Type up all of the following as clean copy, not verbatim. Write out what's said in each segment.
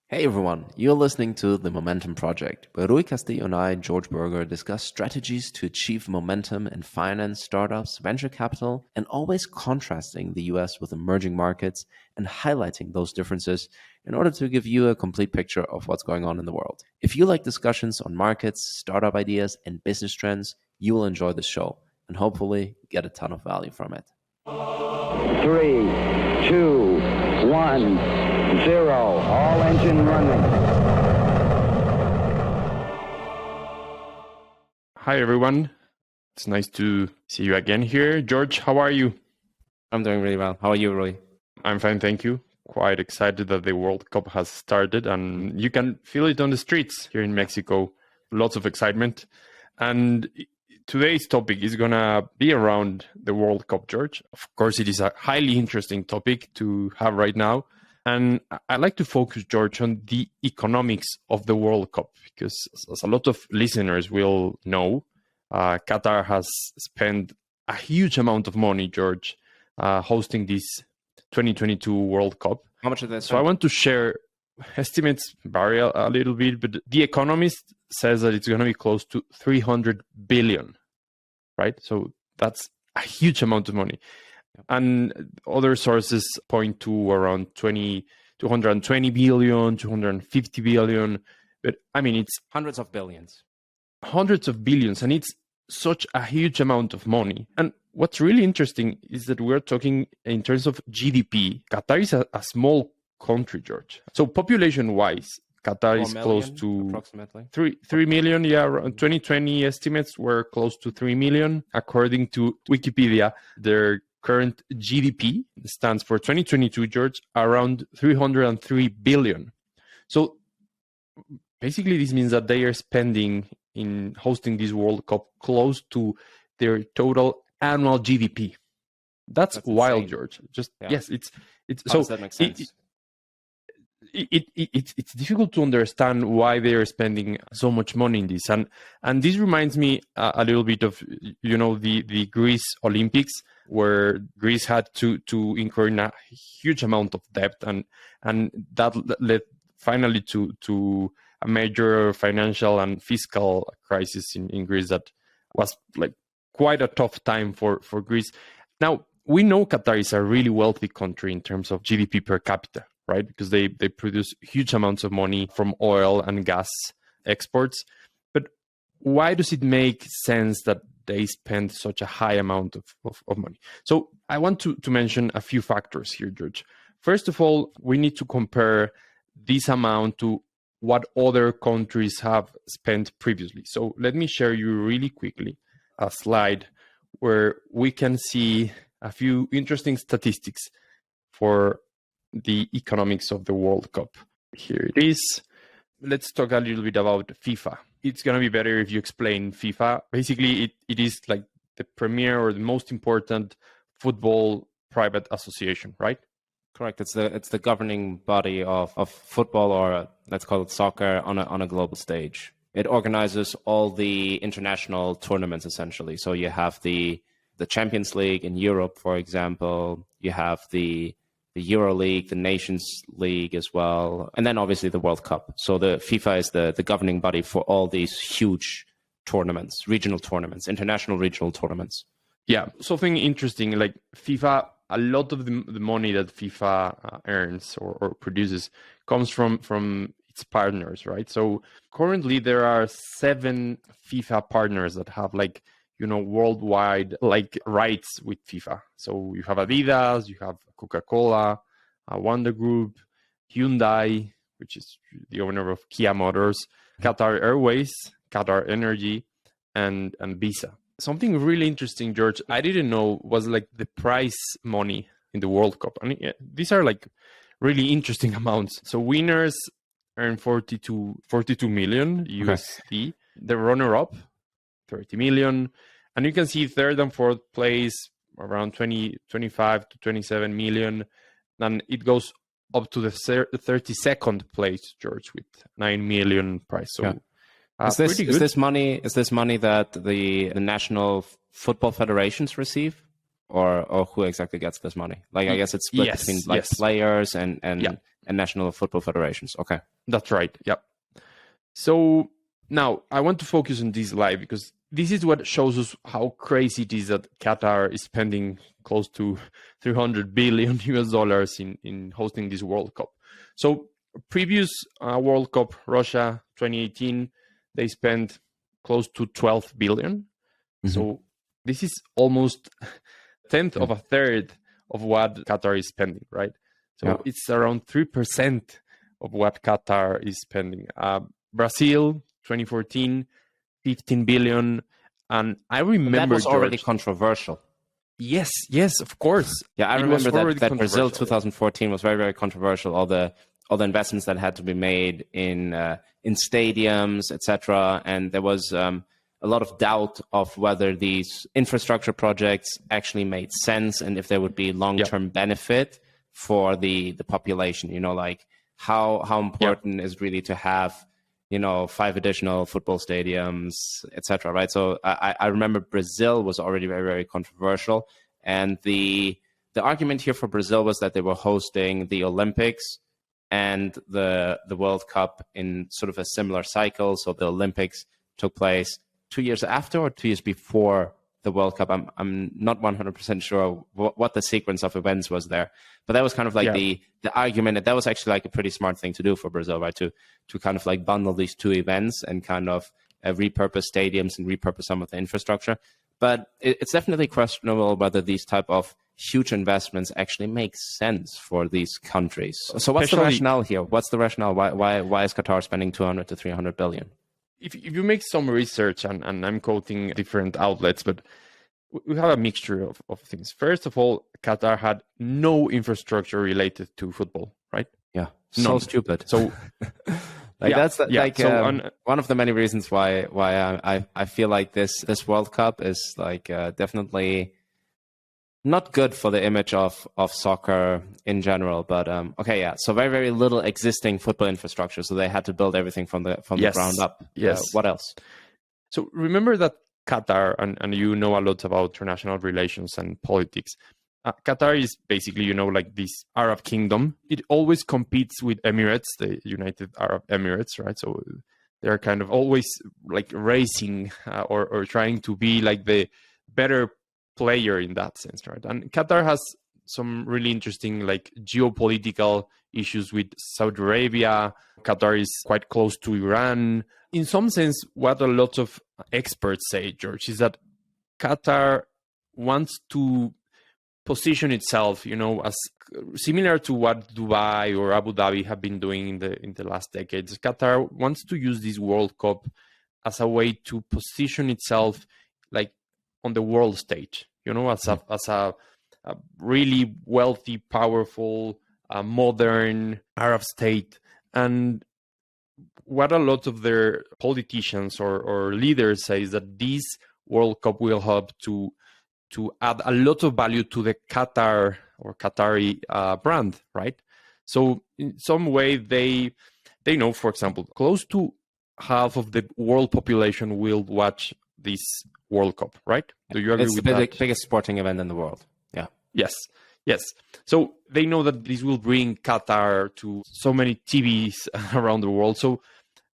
Hey everyone, you're listening to The Momentum Project, where Rui Castillo and I, George Berger, discuss strategies to achieve momentum in finance, startups, venture capital, and always contrasting the US with emerging markets and highlighting those differences in order to give you a complete picture of what's going on in the world. If you like discussions on markets, startup ideas, and business trends, you will enjoy this show and hopefully get a ton of value from it. 3, 2, 1. 0. All engine running. Hi, everyone. It's nice to see you again here. George, how are you? I'm doing really well. How are you, Rui? I'm fine, thank you. Quite excited that the World Cup has started, and you can feel it on the streets here in Mexico. Lots of excitement. And today's topic is going to be around the World Cup, George. Of course, it is a highly interesting topic to have right now. And I'd like to focus, George, on the economics of the World Cup, because as a lot of listeners will know, Qatar has spent a huge amount of money, George, hosting this 2022 World Cup. How much did they spend? So I want to share estimates vary a little bit, but The Economist says that it's going to be close to 300 billion, right? So that's a huge amount of money. And other sources point to around 220 billion, 250 billion. But I mean, it's hundreds of billions. Hundreds of billions. And it's such a huge amount of money. And what's really interesting is that we're talking in terms of GDP. Qatar is a small country, George. So population-wise, Qatar is close to approximately 3 million. Yeah, around 2020 estimates were close to 3 million. According to Wikipedia, their current GDP stands for 2022, George, around 303 billion. So basically, this means that they are spending in hosting this World Cup close to their total annual GDP. That's wild, insane. George. Yes, it's. How does that make sense? It's difficult to understand why they are spending so much money in this, and this reminds me a little bit of the Greece Olympics, where Greece had to incur in a huge amount of debt, and that led finally to a major financial and fiscal crisis in Greece that was like quite a tough time for Greece. Now we know Qatar is a really wealthy country in terms of GDP per capita, right? Because they produce huge amounts of money from oil and gas exports. But why does it make sense that they spend such a high amount of money? So I want to mention a few factors here, George. First of all, we need to compare this amount to what other countries have spent previously. So let me share you really quickly a slide where we can see a few interesting statistics for the economics of the World Cup. Here it is. Let's talk a little bit about FIFA. It's going to be better if you explain FIFA. Basically, it is like the premier or the most important football private association, right? Correct. It's the governing body of football, or let's call it soccer, on a global stage. It organizes all the international tournaments, essentially. So you have the Champions League in Europe, for example. You have the Euro League, the Nations League as well, and then obviously the World Cup. So the FIFA is the governing body for all these huge tournaments, regional tournaments, international regional tournaments. Yeah, something interesting, like FIFA, a lot of the money that FIFA earns or produces comes from its partners, right? So currently there are 7 FIFA partners that have worldwide rights with FIFA. So you have Adidas, you have Coca-Cola, Wonder Group, Hyundai, which is the owner of Kia Motors, Qatar Airways, Qatar Energy, and Visa. Something really interesting, George, I didn't know was like the prize money in the World Cup. I mean, these are like really interesting amounts. So winners earn 42 million USD. Okay. The runner-up, 30 million. And you can see third and fourth place around 25 to 27 million. And it goes up to the 32nd place, George, with 9 million prize. So is this money that the national football federations receive? Or who exactly gets this money? Like, I guess it's split between players and national football federations. Okay. That's right. Yep. So now I want to focus on this slide because this is what shows us how crazy it is that Qatar is spending close to 300 billion US dollars in hosting this World Cup. So previous World Cup, Russia 2018, they spent close to 12 billion. Mm-hmm. So this is almost tenth of a third of what Qatar is spending, right? So it's around 3% of what Qatar is spending. Brazil 2014, 15 billion. And I remember that was already George, controversial. Yes, of course. Yeah, I remember that Brazil 2014 was very, very controversial. All the investments that had to be made in stadiums, etc. And there was a lot of doubt of whether these infrastructure projects actually made sense and if there would be long-term benefit for the population. You know, like how important is really to have 5 additional football stadiums, etc. Right? So I remember Brazil was already very, very controversial, and the argument here for Brazil was that they were hosting the Olympics and the World Cup in sort of a similar cycle. So the Olympics took place 2 years after or 2 years before the World Cup. I'm not 100% sure what the sequence of events was there, but that was kind of like the argument. That was actually like a pretty smart thing to do for Brazil, right? To kind of like bundle these 2 events and kind of repurpose stadiums and repurpose some of the infrastructure. But it's definitely questionable whether these type of huge investments actually make sense for these countries. So what's the rationale here? What's the rationale? Why is Qatar spending 200 to 300 billion? If you make some research, and I'm quoting different outlets, but we have a mixture of things. First of all, Qatar had no infrastructure related to football, right? Yeah, so stupid. So that's one of the many reasons why I feel like this World Cup is like definitely not good for the image of soccer in general. But so very, very little existing football infrastructure, so they had to build everything from the ground up. Yes. What else? So remember that Qatar, and you know a lot about international relations and politics. Qatar is basically, like this Arab kingdom. It always competes with Emirates, the United Arab Emirates, right? So they're kind of always like racing or trying to be like the better player in that sense, right? And Qatar has some really interesting like geopolitical issues with Saudi Arabia. Qatar is quite close to Iran. In some sense, what a lot of experts say, George, is that Qatar wants to position itself, as similar to what Dubai or Abu Dhabi have been doing in the last decades. Qatar wants to use this World Cup as a way to position itself like on the world stage, as a really wealthy, powerful, modern Arab state. And what a lot of their politicians or leaders say is that this World Cup will help to add a lot of value to the Qatar or Qatari brand, right? So in some way, they know, for example, close to half of the world population will watch this World Cup, right? Do you agree with that? It's the biggest sporting event in the world. Yeah. Yes. So they know that this will bring Qatar to so many TVs around the world. So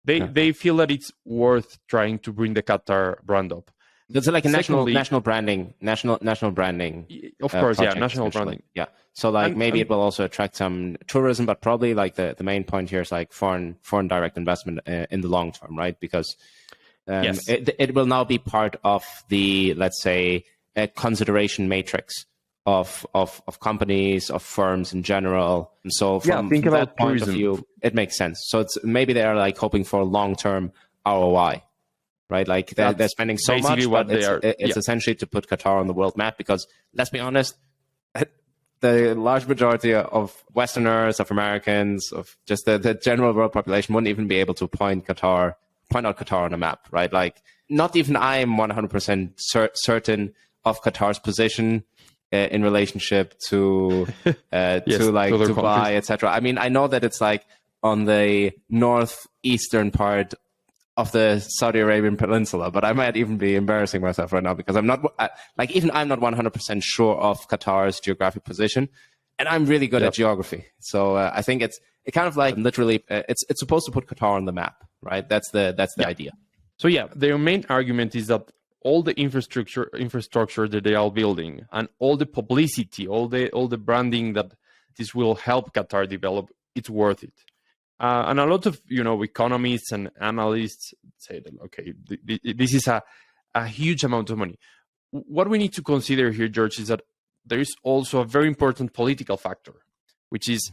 they feel that it's worth trying to bring the Qatar brand up. It's like a national branding. Of course, national branding. Yeah. So maybe it will also attract some tourism, but probably like the main point here is like foreign direct investment in the long term, right? Because it will now be part of the, let's say, a consideration matrix of companies, of firms in general. And so from that point of view, it makes sense. So it's maybe they're like hoping for long-term ROI, right? Like they're spending so much, but it's essentially to put Qatar on the world map, because let's be honest, the large majority of Westerners, of Americans, of just the general world population wouldn't even be able to point out Qatar on a map, right? Like not even I am 100% certain of Qatar's position in relationship to Dubai, etc. I mean, I know that it's like on the northeastern part of the Saudi Arabian Peninsula, but I might even be embarrassing myself right now because I'm not 100% sure of Qatar's geographic position, and I'm really good at geography. So I think it kind of like literally it's supposed to put Qatar on the map, right? That's the idea. So yeah, their main argument is that all the infrastructure that they are building and all the publicity, all the branding that this will help Qatar develop, it's worth it. And a lot of economists and analysts say that okay, this is a huge amount of money. What we need to consider here, George, is that there is also a very important political factor, which is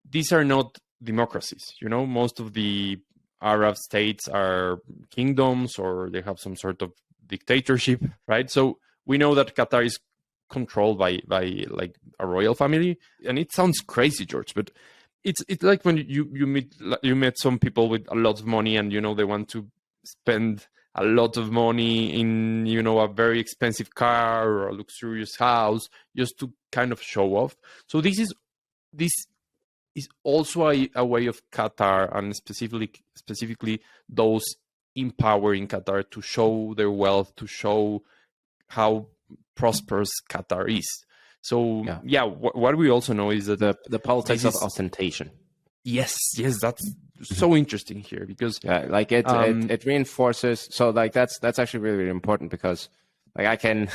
these are not democracies. Most of the Arab states are kingdoms or they have some sort of dictatorship, right? So we know that Qatar is controlled by like a royal family, and it sounds crazy, George, but it's like when you met some people with a lot of money and they want to spend a lot of money in a very expensive car or a luxurious house just to kind of show off. So this is also a way of Qatar, and specifically those empowering Qatar to show their wealth, to show how prosperous Qatar is. So what we also know is that the politics of ostentation. Yes, that's so interesting here because like it reinforces. So like that's actually really, really important because like I can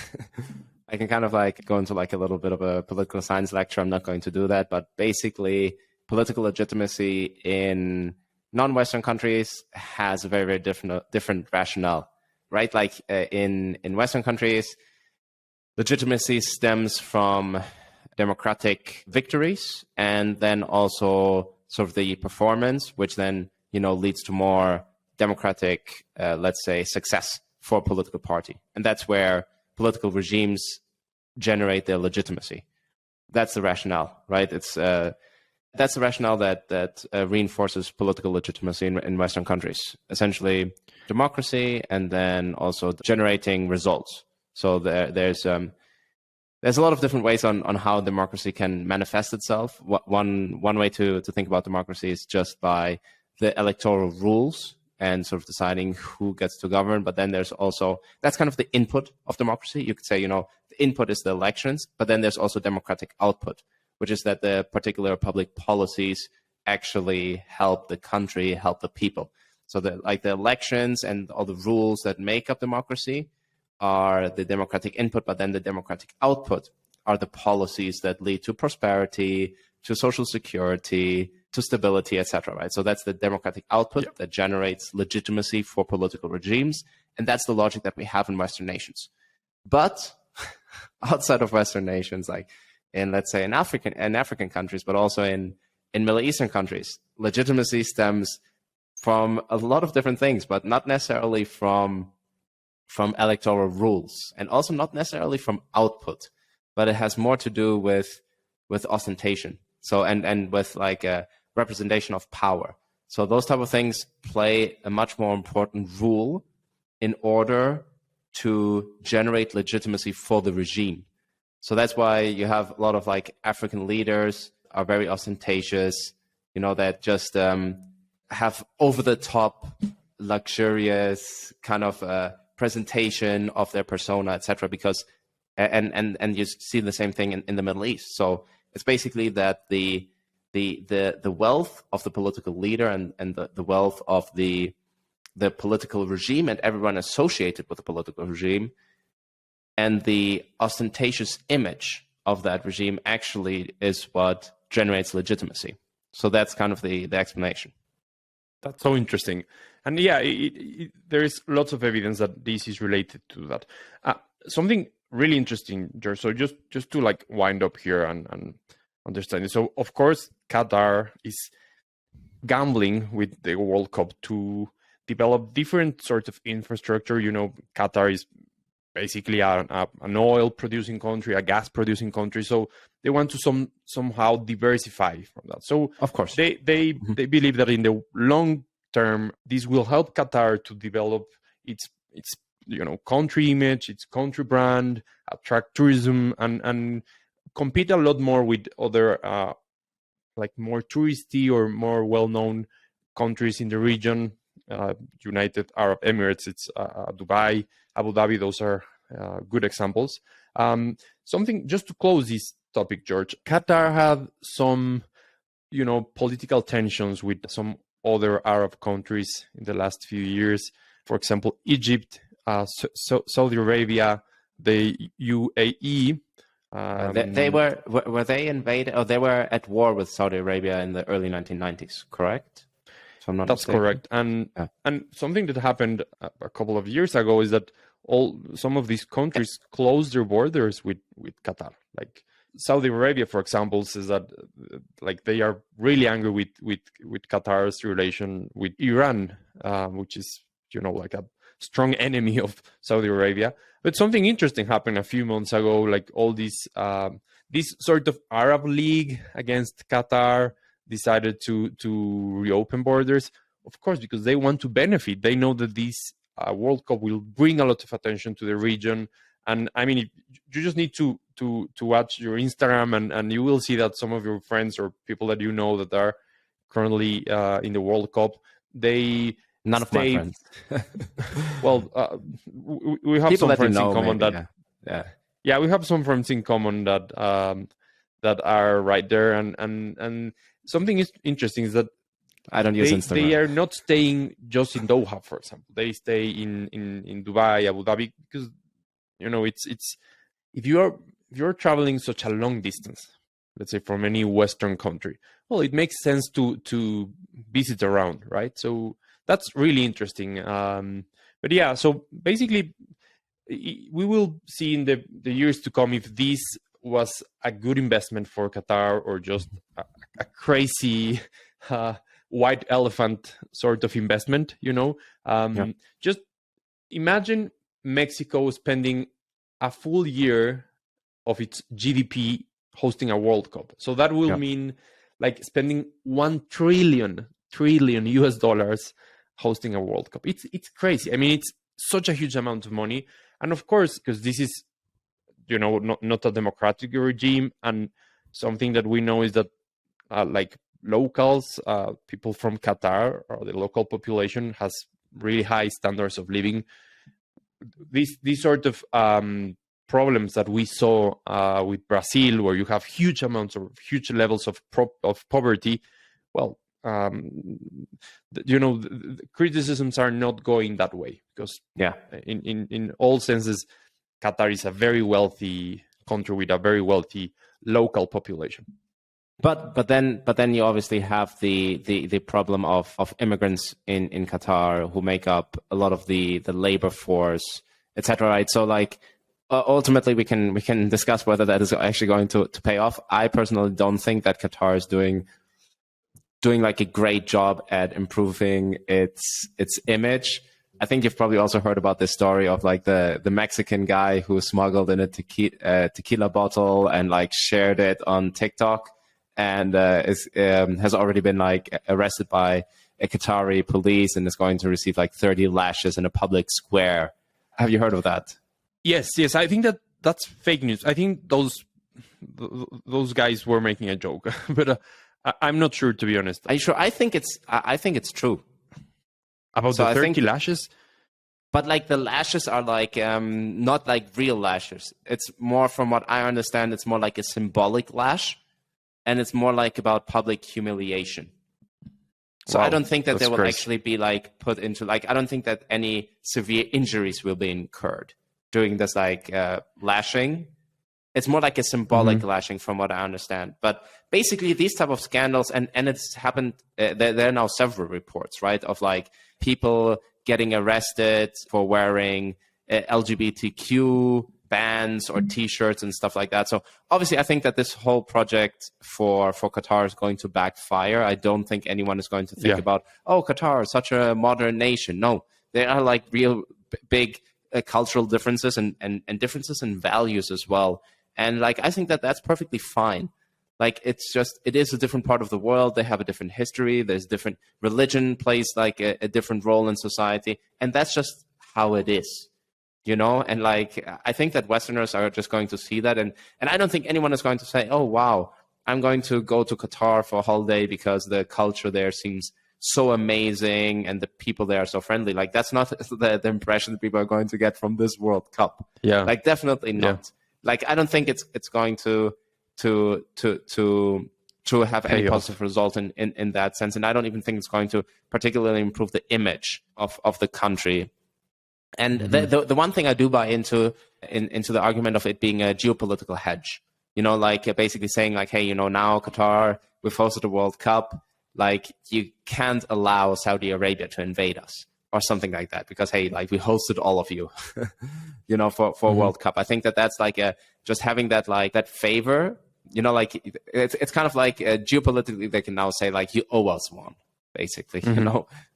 kind of like go into like a little bit of a political science lecture. I'm not going to do that, but basically political legitimacy in non-Western countries has a very, very different rationale, right? Like in Western countries, legitimacy stems from democratic victories and then also sort of the performance, which then, leads to more democratic, let's say, success for a political party. And that's where political regimes generate their legitimacy. That's the rationale, right? That's the rationale that reinforces political legitimacy in Western countries. Essentially, democracy and then also generating results. So there's a lot of different ways on how democracy can manifest itself. One way to think about democracy is just by the electoral rules and sort of deciding who gets to govern. But then there's also, that's kind of the input of democracy. You could say, the input is the elections, but then there's also democratic output, which is that the particular public policies actually help the country, help the people. So the elections and all the rules that make up democracy are the democratic input, but then the democratic output are the policies that lead to prosperity, to social security, to stability, etc. Right? So that's the democratic output that generates legitimacy for political regimes, and that's the logic that we have in Western nations. But outside of Western nations, like in, let's say, in African countries, but also in Middle Eastern countries, legitimacy stems from a lot of different things, but not necessarily from electoral rules, and also not necessarily from output, but it has more to do with ostentation. So and with like a representation of power. So those type of things play a much more important role in order to generate legitimacy for the regime. So that's why you have a lot of like African leaders are very ostentatious, that just have over the top, luxurious kind of presentation of their persona, etc. Because and you see the same thing in the Middle East. So it's basically that the wealth of the political leader and the wealth of the political regime and everyone associated with the political regime and the ostentatious image of that regime actually is what generates legitimacy. So that's kind of the explanation. That's so interesting. And there is lots of evidence that this is related to that. Something really interesting, George. So just to like wind up here and understand it. So of course, Qatar is gambling with the World Cup to develop different sorts of infrastructure. Qatar is basically an oil producing country, a gas producing country. So they want to somehow diversify from that. So of course they believe that in the long term, this will help Qatar to develop its country image, its country brand, attract tourism, and compete a lot more with other like more touristy or more well-known countries in the region. United Arab Emirates, it's Dubai, Abu Dhabi. Those are good examples. Something just to close this topic, George. Qatar had some political tensions with some other Arab countries in the last few years. For example, Egypt, Saudi Arabia, the UAE. They were they invaded? Oh, they were at war with Saudi Arabia in the early 1990s, correct? If I'm not That's mistaken. correct. And something that happened a couple of years ago is that some of these countries closed their borders with Qatar. Like Saudi Arabia, for example, says that like they are really angry with Qatar's relation with Iran, which is like a strong enemy of Saudi Arabia. But something interesting happened a few months ago. Like all these this sort of Arab League against Qatar decided to reopen borders, of course, because they want to benefit. They know that this World Cup will bring a lot of attention to the region. And I mean, you just need to watch your Instagram and you will see that some of your friends or people that you know that are currently in the World Cup, None of my friends. Well, we have People some that friends you know, in common maybe, that yeah, we have some friends in common that are right there. And something is interesting is that I don't use Instagram. They are not staying just in Doha, for example. They stay in Dubai, Abu Dhabi, because it's if you're traveling such a long distance, let's say from any Western country, well, it makes sense to visit around, right? So that's really interesting. But yeah, so basically, we will see in the years to come if this was a good investment for Qatar or just a crazy white elephant sort of investment. Just imagine Mexico spending a full year of its GDP hosting a World Cup. So that will mean like spending $1 trillion US dollars hosting a World Cup. It's crazy. I mean, it's such a huge amount of money. And of course, because this is, not a democratic regime, and something that we know is that like locals, people from Qatar or the local population has really high standards of living. These sort of problems that we saw with Brazil, where you have huge levels of poverty. Well, the criticisms are not going that way because in all senses, Qatar is a very wealthy country with a very wealthy local population. But then you obviously have the problem of immigrants in Qatar who make up a lot of the labor force, etc. Right? So like ultimately we can discuss whether that is actually going to pay off. I personally don't think that Qatar is doing like a great job at improving its image. I think you've probably also heard about this story of like the Mexican guy who smuggled in a tequila bottle and like shared it on TikTok and has already been like arrested by a Qatari police and is going to receive like 30 lashes in a public square. Have you heard of that? Yes. I think that's fake news. I think those guys were making a joke, but I'm not sure, to be honest. Are you sure? I think it's true. About the 30 lashes? But like the lashes are like not like real lashes. It's more, from what I understand, it's more like a symbolic lash, and it's more like about public humiliation. So I don't think that they will actually be like put into like, I don't think that any severe injuries will be incurred during this like lashing. It's more like a symbolic lashing from what I understand. But basically these type of scandals, and it's happened, there are now several reports, right, of like people getting arrested for wearing LGBTQ bands or T-shirts and stuff like that. So obviously I think that this whole project for Qatar is going to backfire. I don't think anyone is going to think about, oh, Qatar is such a modern nation. No, there are like real big cultural differences and differences in values as well. And like, I think that that's perfectly fine. Like, it is a different part of the world. They have a different history. There's different religion plays like a different role in society. And that's just how it is, And like, I think that Westerners are just going to see that. And I don't think anyone is going to say, oh, wow, I'm going to go to Qatar for a holiday because the culture there seems so amazing and the people there are so friendly. Like, that's not the impression that people are going to get from this World Cup. Yeah. Like, definitely not. Yeah. Like, I don't think it's going to to have any positive result in that sense. And I don't even think it's going to particularly improve the image of the country. And the one thing I do buy into the argument of it being a geopolitical hedge, like basically saying like, hey, now Qatar, we've hosted the World Cup, like you can't allow Saudi Arabia to invade us or something like that because, hey, like we hosted all of you, for World Cup. I think that's like just having that, like that favor, like it's kind of like geopolitically they can now say like you owe us one, basically,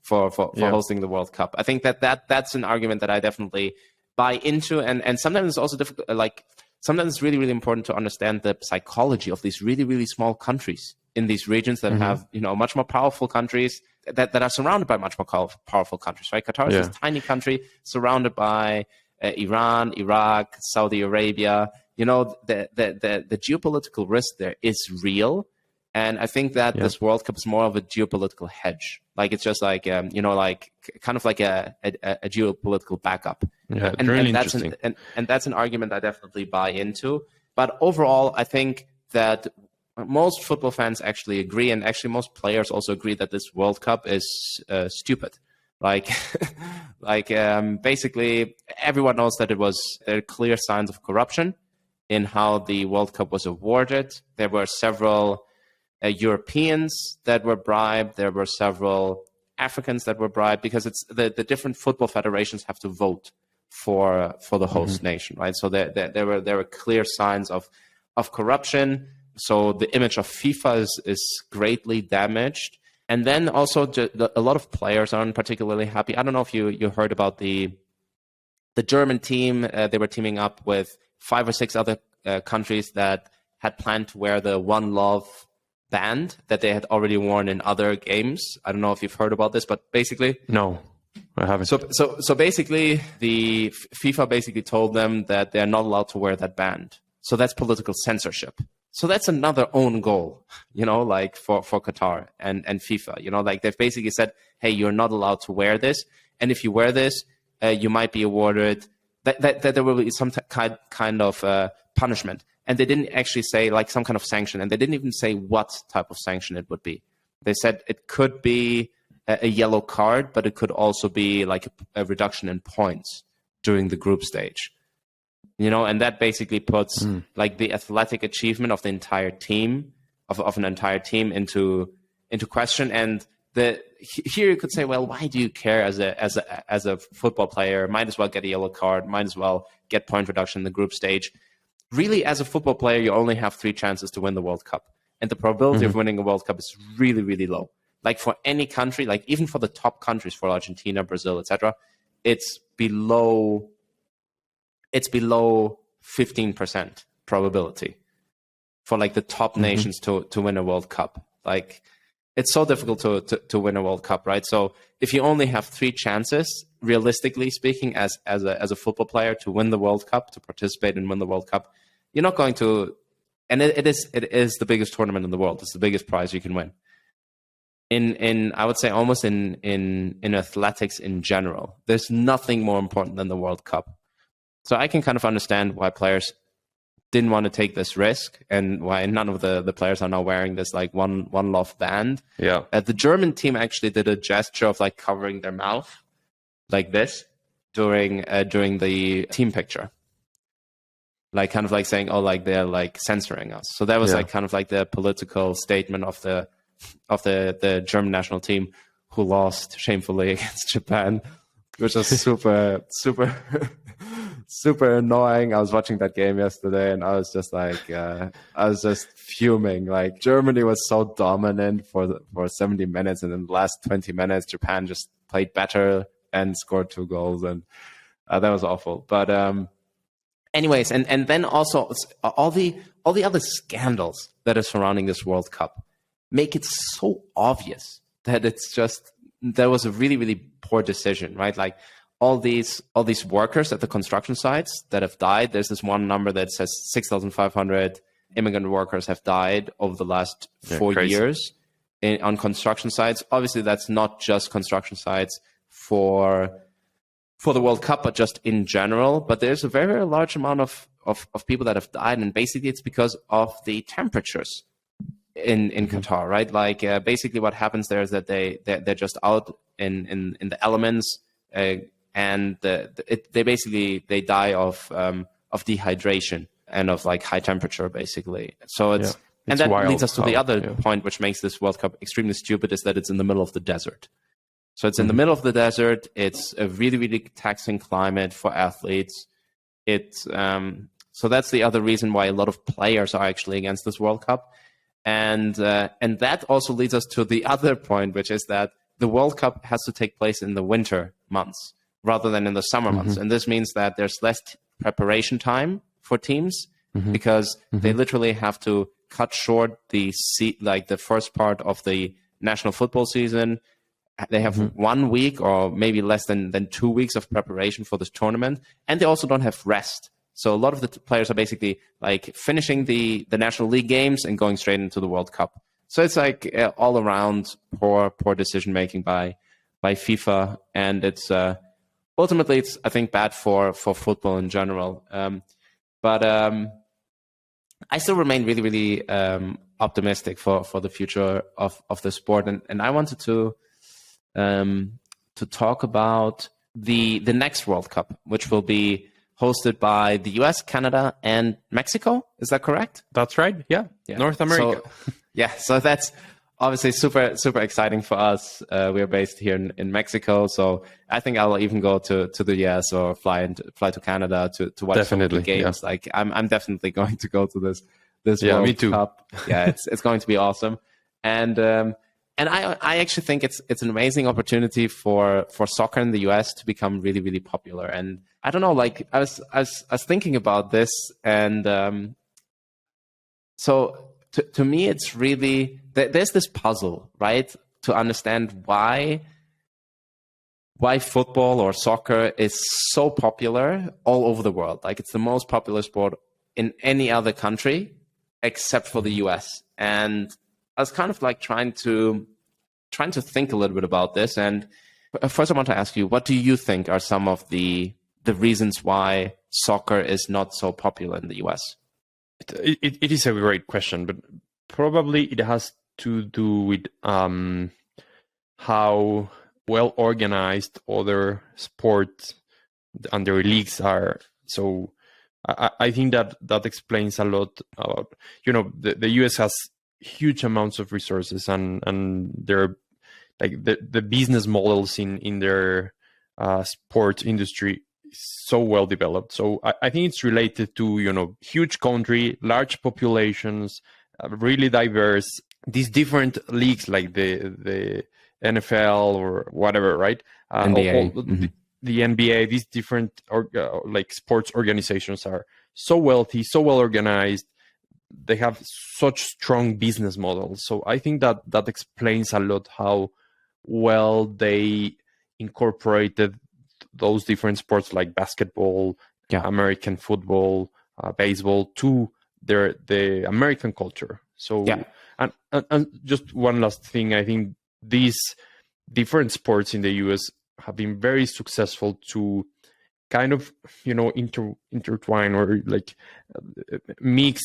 for hosting the World Cup. I think that's an argument that I definitely buy into, and sometimes it's also difficult. Like sometimes it's really, really important to understand the psychology of these really, really small countries in these regions that have much more powerful countries that are surrounded by much more powerful countries. Right, Qatar is this tiny country surrounded by Iran, Iraq, Saudi Arabia. The geopolitical risk there is real. And I think that this World Cup is more of a geopolitical hedge. Like it's just like like kind of like a geopolitical backup. Yeah, and really that's interesting. And that's an argument I definitely buy into. But overall, I think that most football fans actually agree, and actually most players also agree that this World Cup is stupid. Like, basically everyone knows that there are clear signs of corruption in how the World Cup was awarded. There were several Europeans that were bribed. There were several Africans that were bribed because it's the different football federations have to vote for the host nation, right? So there were clear signs of corruption. So the image of FIFA is greatly damaged. And then also a lot of players aren't particularly happy. I don't know if you heard about the German team. They were teaming up with 5 or 6 other countries that had planned to wear the One Love band that they had already worn in other games. I don't know if you've heard about this, but basically... No, I haven't. So basically, the FIFA basically told them that they're not allowed to wear that band. So that's political censorship. So that's another own goal, like for Qatar and FIFA. Like they've basically said, hey, you're not allowed to wear this. And if you wear this, you might be awarded... That there will be some kind of punishment. And they didn't actually say like some kind of sanction. And they didn't even say what type of sanction it would be. They said it could be a yellow card, but it could also be like a reduction in points during the group stage. And that basically puts like the athletic achievement of the entire team, of an entire team into question. And here you could say, well, why do you care as a football player? Might as well get a yellow card. Might as well get point reduction in the group stage. Really, as a football player, you only have 3 chances to win the World Cup, and the probability of winning a World Cup is really, really low. Like for any country, like even for the top countries, for Argentina, Brazil, etc., it's below 15% probability for like the top nations to win a World Cup. Like it's so difficult to win a World Cup, right? So if you only have 3 chances, realistically speaking, as a football player to win the World Cup, to participate and win the World Cup, you're not going to. And it is the biggest tournament in the world. It's the biggest prize you can win. In I would say almost in athletics in general, there's nothing more important than the World Cup. So I can kind of understand why players didn't want to take this risk and why none of the players are now wearing this like one love band. Yeah. The German team actually did a gesture of like covering their mouth like this during the team picture. Like kind of like saying, oh, like they're like censoring us. So that was like kind of like the political statement of the German national team, who lost shamefully against Japan, which was super annoying. I was watching that game yesterday and I was just like, I was just fuming. Like Germany was so dominant for 70 minutes, and in the last 20 minutes, Japan just played better and scored 2 goals, and that was awful. But anyways, and then also all the other scandals that are surrounding this World Cup make it so obvious that it's just, there was a really, really poor decision, right? Like all these workers at the construction sites that have died. There's this one number that says 6,500 immigrant workers have died over the last 4 years on construction sites. Obviously, that's not just construction sites for the World Cup, but just in general. But there's a very, very large amount of people that have died, and basically it's because of the temperatures in Qatar, right? Like basically what happens there is that they're just out in the elements, and they die of dehydration and of like high temperature, basically. So it's and that leads us to the other point, which makes this World Cup extremely stupid, is that it's in the middle of the desert. So it's in the middle of the desert. It's a really, really taxing climate for athletes. So that's the other reason why a lot of players are actually against this World Cup. And that also leads us to the other point, which is that the World Cup has to take place in the winter months rather than in the summer months. And this means that there's less preparation time for teams because they literally have to cut short the first part of the national football season. They have 1 week or maybe less than 2 weeks of preparation for this tournament. And they also don't have rest. So a lot of the players are basically like finishing the National League games and going straight into the World Cup. So it's like all around poor decision making by FIFA, and it's ultimately it's I think bad for football in general. But I still remain really really optimistic for the future of the sport, and I wanted to talk about the next World Cup, which will be hosted by the US, Canada, and Mexico. Is that correct? That's right. Yeah. North America. So that's obviously super, super exciting for us. We are based here in Mexico. So I think I'll even go to the US or fly to Canada to watch some of the games. Like I'm definitely going to go to this World me too. Cup. Yeah, it's going to be awesome. And I actually think it's an amazing opportunity for soccer in the US to become really, really popular. And I don't know, like I was thinking about this, and so to me, it's really there's this puzzle, right, to understand why football or soccer is so popular all over the world. Like it's the most popular sport in any other country except for the US. And I was kind of like trying to think a little bit about this. And first I want to ask you, what do you think are some of the reasons why soccer is not so popular in the US? It is a great question, but probably it has to do with how well organized other sports and their leagues are. So I think that explains a lot about, the US has huge amounts of resources, and they're like the business models in their sports industry is so well developed. So I think it's related to huge country, large populations, really diverse, these different leagues like the NFL or whatever, right? NBA. The NBA, these different like sports organizations are so wealthy, so well organized. They have such strong business models. So I think that explains a lot how well they incorporated those different sports like basketball, American football, baseball to the American culture. So and just one last thing, I think these different sports in the US have been very successful to kind of intertwine or like mix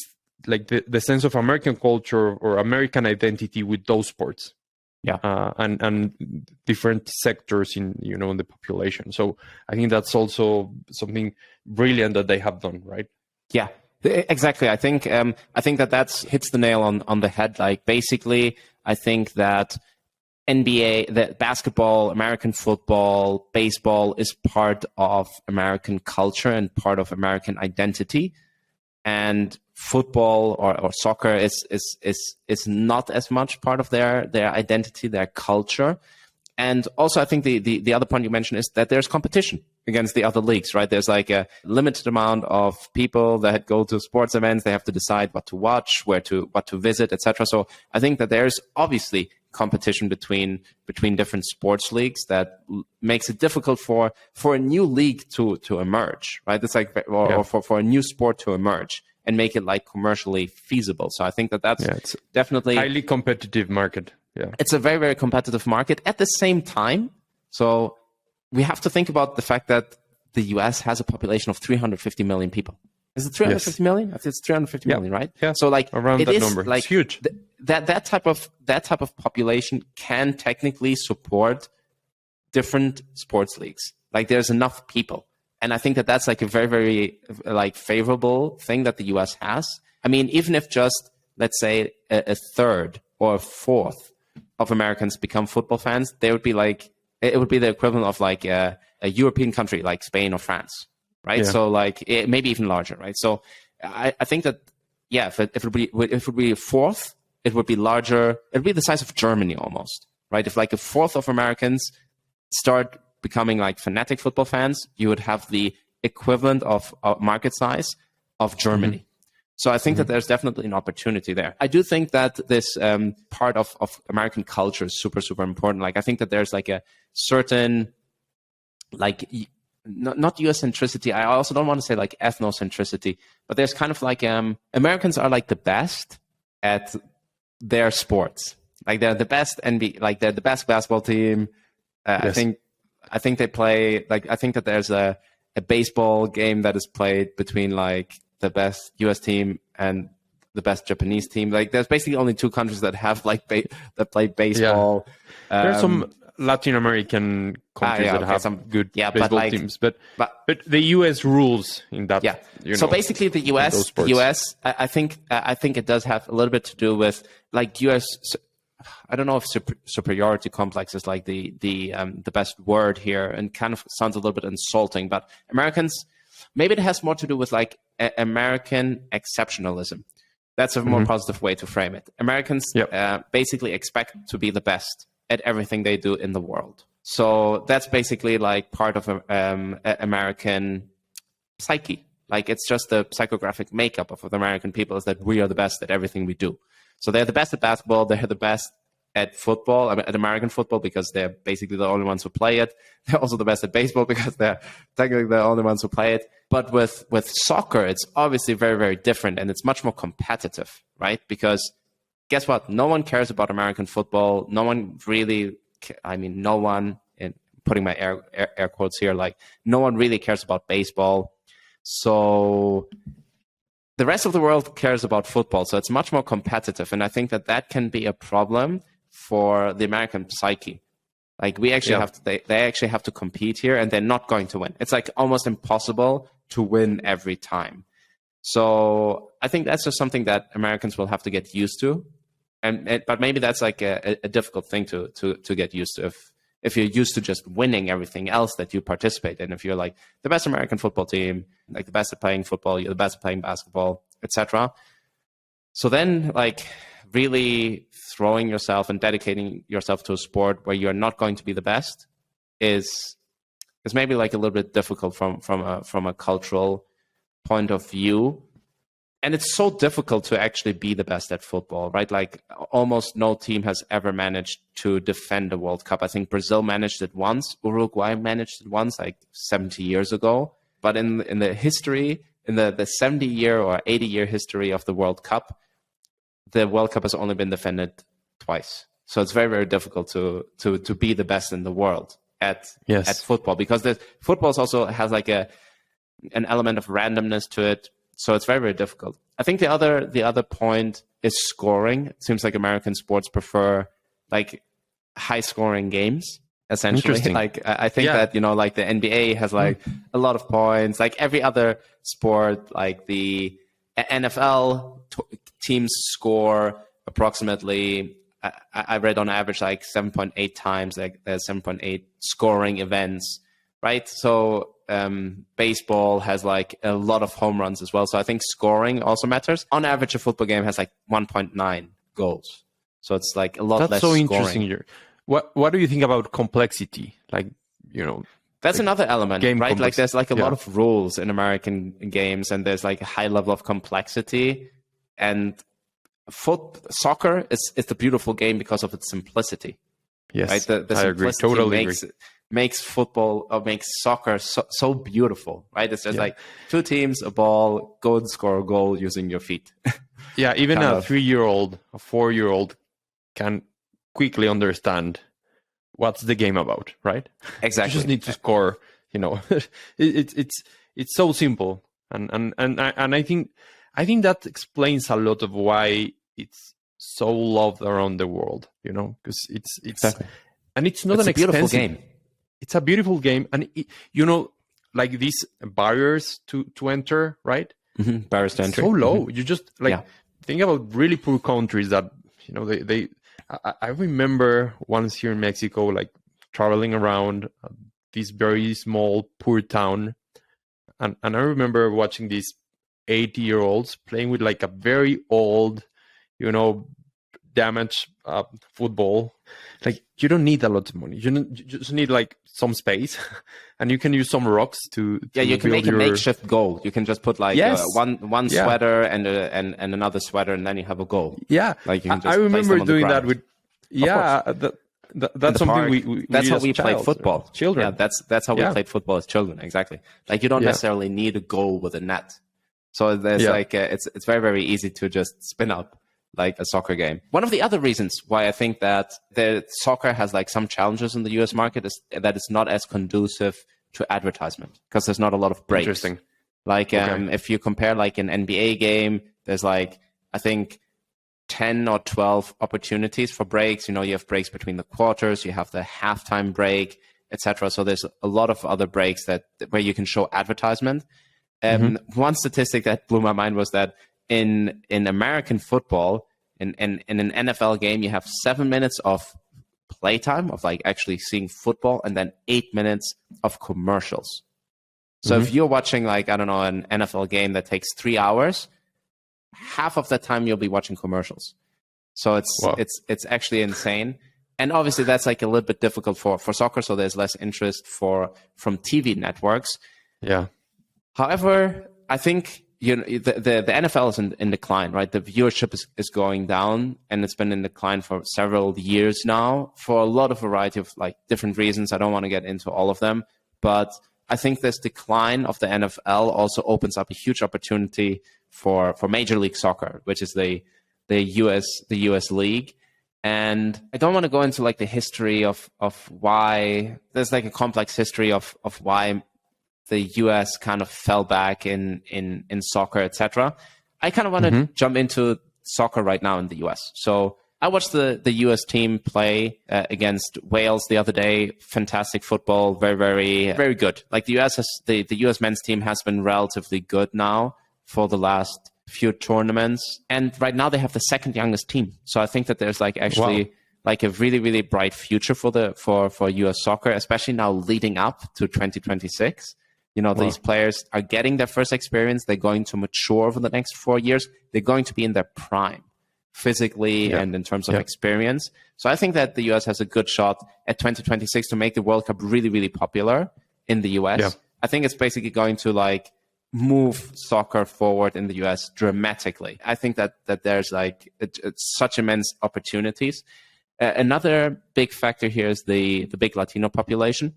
like the sense of American culture or American identity with those sports. And different sectors in in the population. So I think that's also something brilliant that they have done, right? Yeah, exactly. I think that hits the nail on the head. Like basically, I think that NBA, that basketball, American football, baseball is part of American culture and part of American identity. And football or soccer is not as much part of their identity, their culture. And also, I think the other point you mentioned is that there's competition against the other leagues, right? There's like a limited amount of people that go to sports events. They have to decide what to watch, what to visit, etc. So I think that there's obviously competition between different sports leagues that makes it difficult for a new league to emerge, right? It's like or for a new sport to emerge and make it like commercially feasible. So I think that's it's definitely highly competitive market. Yeah, it's a very, very competitive market. At the same time, so we have to think about the fact that the US has a population of 350 million people. Is it 350 million? I think it's 350 million, right? Yeah. So like around that number. Like, it's huge. that type of population can technically support different sports leagues. Like there's enough people. And I think that that's like a very, very like favorable thing that the US has. I mean, even if just, let's say, a third or a fourth of Americans become football fans, they would be like, it would be the equivalent of like a European country like Spain or France, right? Yeah. So like maybe even larger, right? So I think that, yeah, if it would be a fourth, it would be larger. It would be the size of Germany almost, right? If like a fourth of Americans start becoming like fanatic football fans, you would have the equivalent of market size of Germany. Mm-hmm. So I think that there's definitely an opportunity there. I do think that this part of American culture is super, super important. Like I think that there's like a certain, like not Eurocentricity. I also don't want to say like ethnocentricity, but there's kind of like Americans are like the best at their sports. Like they're the best like they're the best basketball team. Yes. I think they play like I think that there's a baseball game that is played between like the best US team and the best Japanese team. Like there's basically only two countries that have like that play baseball. Yeah. There's some Latin American countries that have some good baseball teams, but the US rules in that. Yeah. So basically the US, I think it does have a little bit to do with like US. I don't know if superiority complex is like the best word here, and kind of sounds a little bit insulting, but Americans, maybe it has more to do with like American exceptionalism. That's a more positive way to frame it. Americans basically expect to be the best at everything they do in the world. So that's basically like part of American psyche. Like it's just the psychographic makeup of the American people is that we are the best at everything we do. So they're the best at basketball. They're the best at football, at American football, because they're basically the only ones who play it. They're also the best at baseball because they're technically the only ones who play it. But with soccer, it's obviously very, very different, and it's much more competitive, right? Because guess what? No one cares about American football. No one really, no one, and putting my air quotes here, like no one really cares about baseball. So the rest of the world cares about football, so it's much more competitive, and I think that can be a problem for the American psyche. Like we actually have to, they actually have to compete here, and they're not going to win. It's like almost impossible to win every time. So I think that's just something that Americans will have to get used to, but maybe that's like a difficult thing to get used to if you're used to just winning everything else that you participate in. If you're like the best American football team, like the best at playing football, you're the best at playing basketball, etc. So then like really throwing yourself and dedicating yourself to a sport where you're not going to be the best is maybe like a little bit difficult from a cultural point of view. And it's so difficult to actually be the best at football, right? Like almost no team has ever managed to defend a World Cup. I think Brazil managed it once. Uruguay managed it once, like 70 years ago. But in the history, in the 70-year or 80-year history of the World Cup has only been defended twice. So it's very, very difficult to be the best in the world at football, because football also has like an element of randomness to it. So it's very, very difficult. I think the other point is scoring. It seems like American sports prefer like high scoring games, essentially. Like I think that, like the NBA has like a lot of points, like every other sport, like the NFL teams score approximately, I read on average like 7.8 times, like there's 7.8 scoring events, right? So baseball has like a lot of home runs as well. So I think scoring also matters. On average, a football game has like 1.9 goals. So it's like a lot less scoring. That's so interesting. What do you think about complexity? Like, that's another element, right? Like there's like a lot of rules in American games, and there's like a high level of complexity. And soccer is the beautiful game because of its simplicity. Yes, right? The I agree. Totally agree. Makes football or makes soccer so beautiful, right? It's just like two teams, a ball, go and score a goal using your feet. Yeah, even a 3-year-old, a 4-year-old can quickly understand what's the game about, right? Exactly. You just need to score. It's so simple, and I think that explains a lot of why it's so loved around the world, because it's Exactly. and it's not It's an a beautiful expensive game. It's a beautiful game, and like these barriers to enter, right? Barriers to entry. So low. You just Yeah. think about really poor countries that they. I remember once here in Mexico, like traveling around this very small poor town, and I remember watching these 80-year-olds playing with like a very old, damaged football. Like, you don't need a lot of money. You just need like some space, and you can use some rocks to You can build make a makeshift goal. You can just put like Yes. one Yeah. sweater and another sweater, and then you have a goal. Yeah, Like you can just I place remember them on the doing that ground. with. Yeah, that's something Park. we That's did how as we played child, football. children. Yeah, that's how we Yeah. played football as children. Exactly. Like you don't Yeah. necessarily need a goal with a net. So there's Yeah. like it's very, very easy to just spin up like a soccer game. One of the other reasons why I think that the soccer has like some challenges in the US market is that it's not as conducive to advertisement because there's not a lot of breaks. Interesting. Like if you compare like an NBA game, there's like I think 10 or 12 opportunities for breaks. You have breaks between the quarters, you have the halftime break, etc. So there's a lot of other breaks where you can show advertisement. One statistic that blew my mind was that in American football, in an NFL game, you have 7 minutes of playtime of like actually seeing football, and then 8 minutes of commercials. So if you're watching like, I don't know, an NFL game that takes 3 hours, half of the time you'll be watching commercials. So it's actually insane. And obviously that's like a little bit difficult for soccer. So there's less interest from TV networks. Yeah. However, I think the NFL is in decline, right? The viewership is going down, and it's been in decline for several years now for a lot of variety of like different reasons. I don't want to get into all of them, but I think this decline of the NFL also opens up a huge opportunity for Major League Soccer, which is the US league. And I don't want to go into like the history of why there's like a complex history of why the US kind of fell back in soccer, etc. I kind of want to jump into soccer right now in the US. So I watched the US team play against Wales the other day. Fantastic football, very, very, very good. Like the US men's team has been relatively good now for the last few tournaments, and right now they have the second youngest team. So I think that there's like actually like a really, really bright future for US soccer, especially now leading up to 2026. These players are getting their first experience. They're going to mature over the next 4 years. They're going to be in their prime physically and in terms of experience. So I think that the US has a good shot at 2026 to make the World Cup really, really popular in the US. Yeah. I think it's basically going to like move soccer forward in the US dramatically. I think that there's like it's such immense opportunities. Another big factor here is the big Latino population,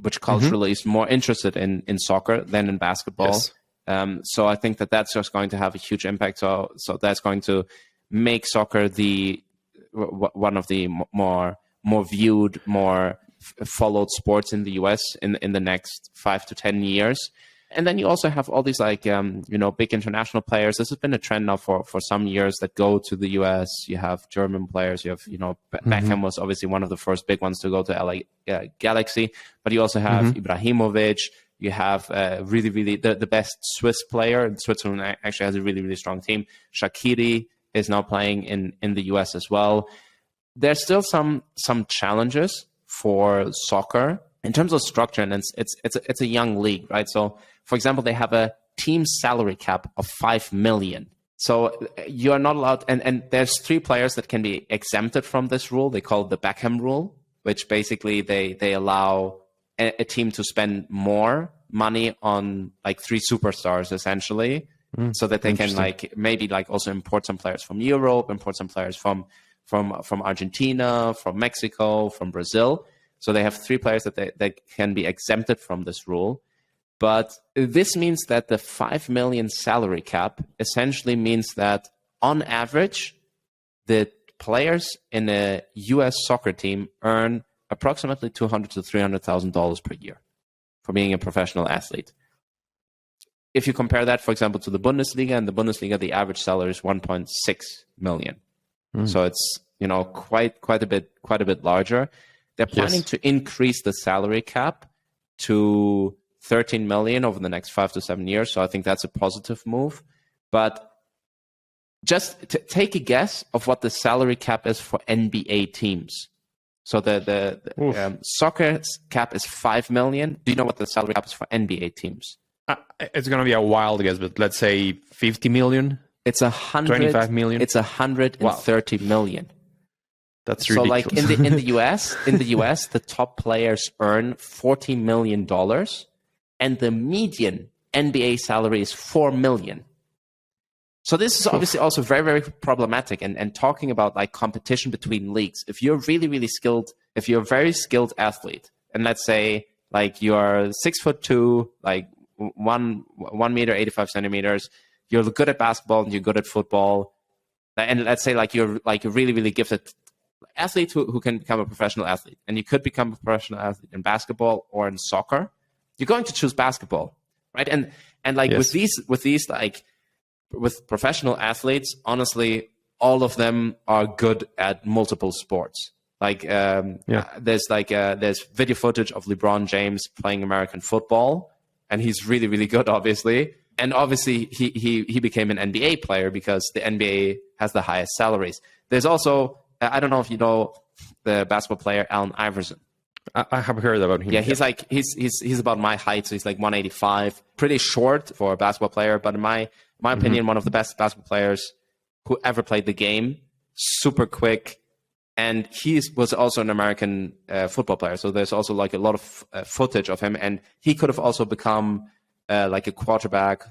which culturally is more interested in soccer than in basketball. Yes. So I think that that's just going to have a huge impact. So that's going to make soccer one of the more viewed, more followed sports in the US in the next 5 to 10 years. And then you also have all these like, big international players. This has been a trend now for some years that go to the US. You have German players. You have, Beckham was obviously one of the first big ones to go to LA Galaxy. But you also have Ibrahimovic. You have really, really the best Swiss player. And Switzerland actually has a really, really strong team. Shaqiri is now playing in the US as well. There's still some challenges for soccer in terms of structure, and it's a young league, right? So, for example, they have a team salary cap of 5 million. So you are not allowed, and there's 3 players that can be exempted from this rule. They call it the Beckham rule, which basically they allow a team to spend more money on like 3 superstars essentially, so that they can like maybe like also import some players from Europe, import some players from Argentina, from Mexico, from Brazil. So they have 3 players that can be exempted from this rule. But this means that the 5 million salary cap essentially means that on average, the players in a US soccer team earn approximately $200,000 to $300,000 per year for being a professional athlete. If you compare that, for example, to the Bundesliga, in the Bundesliga, the average salary is 1.6 million. So it's, quite a bit larger. They're planning to increase the salary cap to 13 million over the next 5 to 7 years. So I think that's a positive move. But just take a guess of what the salary cap is for NBA teams. So the soccer cap is 5 million. Do you know what the salary cap is for NBA teams? It's going to be a wild guess, but let's say 50 million. It's 25 million. It's 130 million. That's so ridiculous. Like in the US, the top players earn $40 million, and the median NBA salary is 4 million. So this is obviously also very, very problematic. And talking about like competition between leagues, if you're really, really skilled, if you're a very skilled athlete, and let's say like you're 6'2", like 1 meter, 85 centimeters, you're good at basketball and you're good at football, and let's say like you're a really, really gifted athlete who can become a professional athlete, and you could become a professional athlete in basketball or in soccer, you're going to choose basketball, right? And like with these like with professional athletes, honestly, all of them are good at multiple sports. Like there's video footage of LeBron James playing American football, and he's really, really good, obviously. And obviously he became an NBA player because the NBA has the highest salaries. There's also, I don't know if you know the basketball player Allen Iverson. I have heard about him. Yeah, he's about my height, so he's like 185, pretty short for a basketball player, but in my opinion, one of the best basketball players who ever played the game. Super quick, and he was also an American football player. So there's also like a lot of footage of him, and he could have also become like a quarterback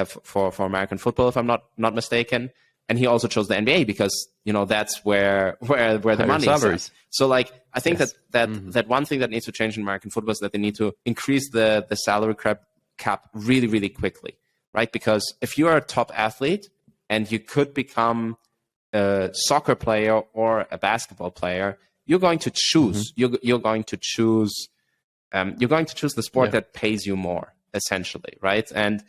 for American football, if I'm not mistaken. And he also chose the NBA because that's where the money is. So like I think that one thing that needs to change in American football is that they need to increase the salary cap really, really quickly, right? Because if you are a top athlete and you could become a soccer player or a basketball player, you're going to choose. You're going to choose the sport that pays you more, essentially, right? And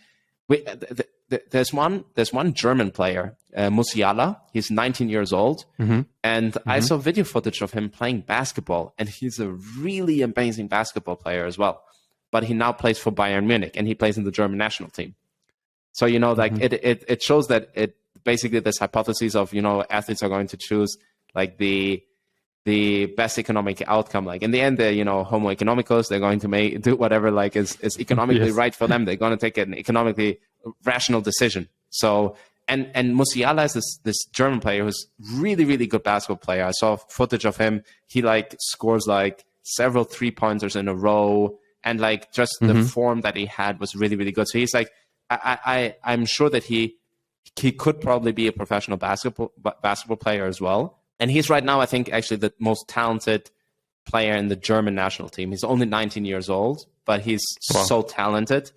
there's one German player, Musiala. He's 19 years old, and I saw video footage of him playing basketball, and he's a really amazing basketball player as well. But he now plays for Bayern Munich, and he plays in the German national team. So like it shows that it basically this hypothesis of athletes are going to choose like the best economic outcome. Like in the end, they're homo economicus. They're going to do whatever like is economically right for them. They're going to take an economically rational decision. So and Musiala is this German player who's really, really good basketball player. I saw footage of him. He like scores like several 3-pointers in a row, and like just the form that he had was really, really good. So he's like I'm sure that he could probably be a professional basketball player as well. And he's right now, I think, actually the most talented player in the German national team. He's only 19 years old, but he's so talented.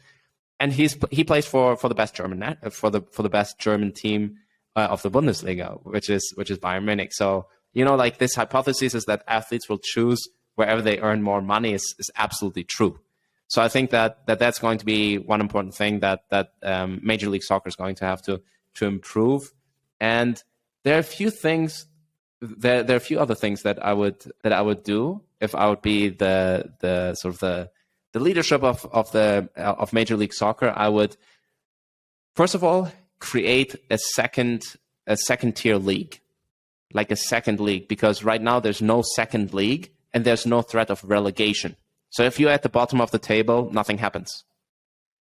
And he plays for the best German for the best German team of the Bundesliga, which is Bayern Munich. So like this hypothesis is that athletes will choose wherever they earn more money is absolutely true. So I think that's going to be one important thing that Major League Soccer is going to have to improve. And there are a few things. There are a few other things that I would do if I would be the sort of the leadership of Major League Soccer. I would first of all create a second tier league, like a second league, because right now there's no second league and there's no threat of relegation. So if you're at the bottom of the table, nothing happens,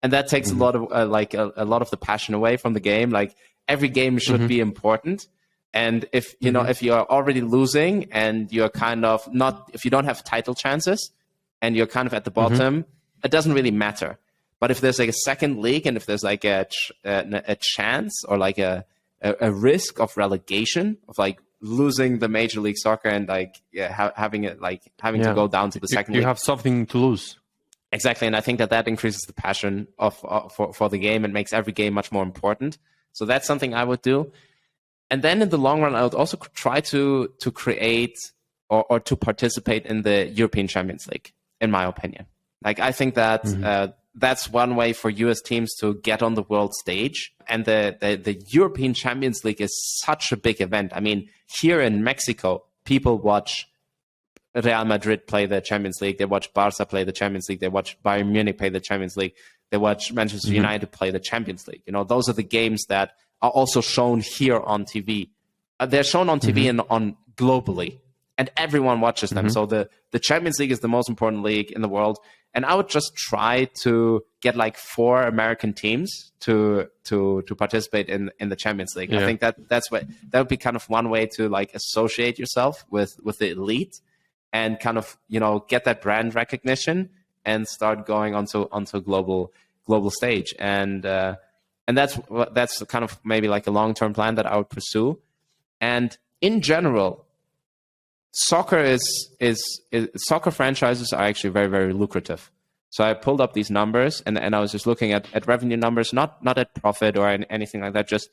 and that takes a lot of a lot of the passion away from the game. Like every game should be important. And if if you're already losing and you're kind of if you don't have title chances and you're kind of at the bottom, it doesn't really matter. But if there's like a second league and if there's like a chance or like a risk of relegation, of like losing the Major League Soccer and like having to go down to the second league, you have something to lose. Exactly, and I think that increases the passion for the game and makes every game much more important. So that's something I would do. And then in the long run, I would also try to create or to participate in the European Champions League, in my opinion. Like I think that that's one way for US teams to get on the world stage. And the European Champions League is such a big event. I mean, here in Mexico, people watch Real Madrid play the Champions League. They watch Barca play the Champions League. They watch Bayern Munich play the Champions League. They watch Manchester United play the Champions League. You know, those are the games that are also shown here on TV. They're shown on TV and on globally, and everyone watches them. So the Champions League is the most important league in the world. And I would just try to get like 4 American teams to participate in the Champions League. I think that would be kind of one way to like associate yourself with the elite and kind of, you know, get that brand recognition and start going onto global stage. And that's kind of maybe like a long-term plan that I would pursue. And in general, soccer soccer franchises are actually very, very lucrative. So I pulled up these numbers and I was just looking at revenue numbers, not at profit or anything like that, just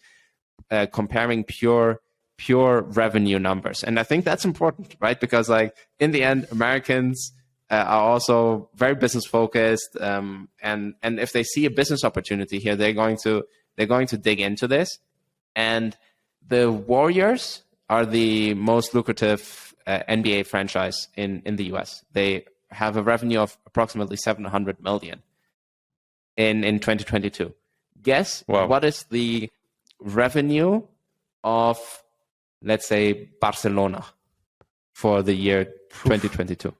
comparing pure revenue numbers. And I think that's important, right? Because like in the end, Americans are also very business focused, and if they see a business opportunity here, they're going to dig into this. And the Warriors are the most lucrative NBA franchise in the US. They have a revenue of approximately $700 million in 2022. Guess what is the revenue of, let's say, Barcelona for the year 2022?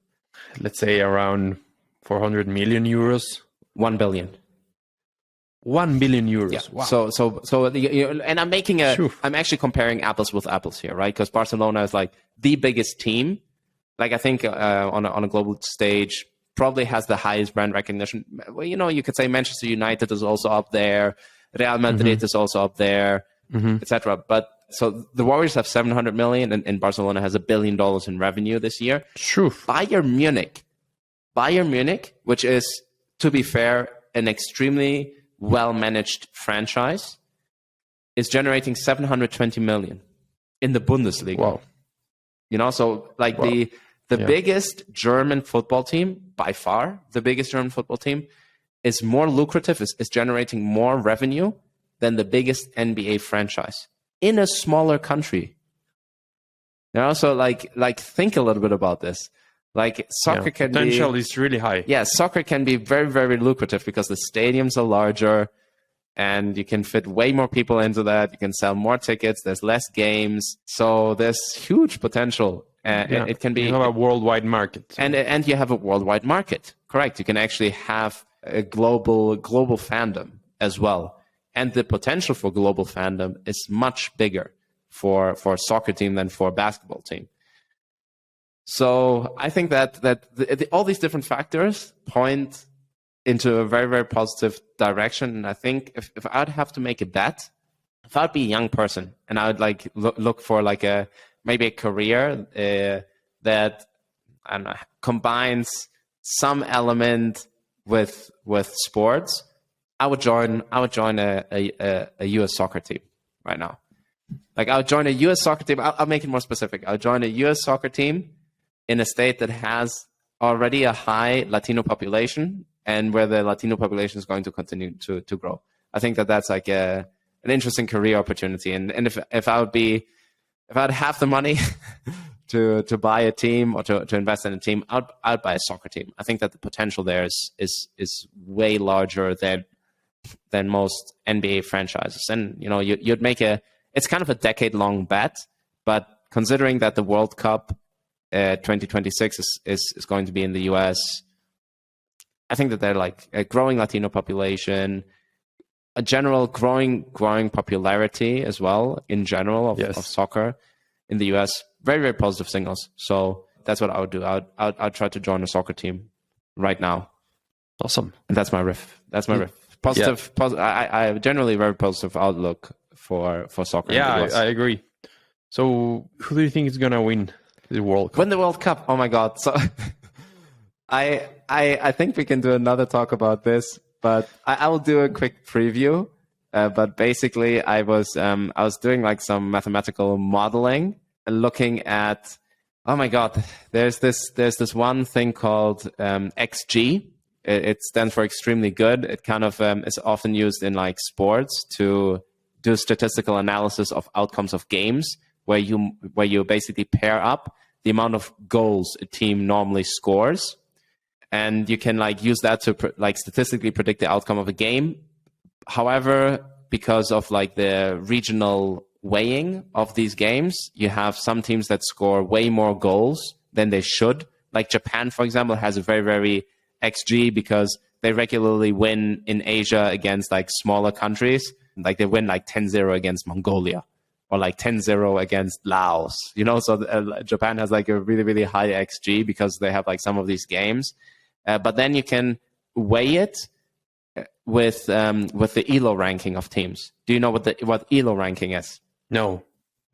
Let's say around 400 million euros. 1 billion. 1 billion euros. Yeah. Wow. So and I'm actually comparing apples with apples here, right? Because Barcelona is like the biggest team. Like I think on a global stage probably has the highest brand recognition. Well, you know, you could say Manchester United is also up there, Real Madrid is also up there, etc. But so the Warriors have 700 million, and Barcelona has $1 billion in revenue this year. Sure. Bayern Munich, which is, to be fair, an extremely well-managed franchise, is generating 720 million in the Bundesliga. Wow. You know, so like the biggest German football team, by far, the biggest German football team is more lucrative, is generating more revenue than the biggest NBA franchise in a smaller country. You know, so like think a little bit about this. Like soccer can be... Potential is really high. Yeah, soccer can be very, very lucrative because the stadiums are larger and you can fit way more people into that. You can sell more tickets. There's less games. So there's huge potential. It can be... You have a worldwide market. And you have a worldwide market. Correct. You can actually have a global fandom as well. And the potential for global fandom is much bigger for a soccer team than for a basketball team. So I think that all these different factors point into a very, very positive direction. And I think if I'd have to make a bet, if I'd be a young person and I would like look for like maybe a career that I don't know, combines some element with sports, I would join a US soccer team right now. Like I would join a US soccer team. I'll make it more specific. I would join a US soccer team in a state that has already a high Latino population and where the Latino population is going to continue to grow. I think that that's like an interesting career opportunity. And if I'd have the money to buy a team or to invest in a team, I'd buy a soccer team. I think that the potential there is way larger than most NBA franchises. And you know, you'd make it's kind of a decade-long bet, but considering that the World Cup 2026 is going to be in the US, I think that they're like a growing Latino population, a general growing popularity as well in general of soccer in the US. Very, very positive signals. So that's what I would do. I'd try to join a soccer team right now. Awesome. And that's my riff. Positive. I generally very positive outlook for soccer. Yeah, I agree. So who do you think is gonna win the World Cup? Win the World Cup? Oh my God! So I think we can do another talk about this, but I will do a quick preview. But basically, I was doing like some mathematical modeling, looking at, oh my God, there's this one thing called XG. It stands for extremely good. It kind of is often used in like sports to do statistical analysis of outcomes of games, where you basically pair up the amount of goals a team normally scores, and you can like use that to like statistically predict the outcome of a game. However, because of like the regional weighing of these games, you have some teams that score way more goals than they should. Like Japan, for example, has a very, very XG because they regularly win in Asia against like smaller countries. Like they win like 10-0 against Mongolia or like 10-0 against Laos, you know? So Japan has like a really, really high XG because they have like some of these games. But then you can weigh it with the ELO ranking of teams. Do you know what ELO ranking is? No,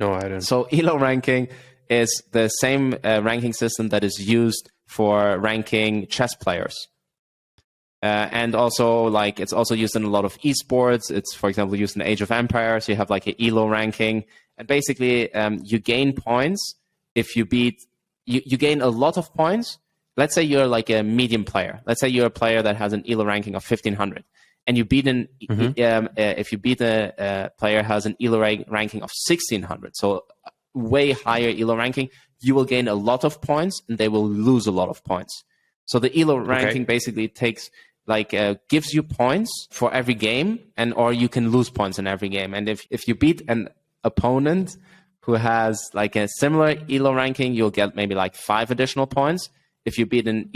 I don't. So ELO ranking is the same ranking system that is used for ranking chess players. And also, like, it's also used in a lot of esports. It's, for example, used in Age of Empires. You have like an ELO ranking. And basically, you gain points if you beat... You gain a lot of points. Let's say you're like a medium player. Let's say you're a player that has an ELO ranking of 1500. And you beat if you beat a player who has an ELO ranking of 1600, so way higher ELO ranking, you will gain a lot of points and they will lose a lot of points. So the ELO ranking basically takes gives you points for every game, or you can lose points in every game. And if you beat an opponent who has like a similar ELO ranking, you'll get maybe like 5 additional points. If you beat an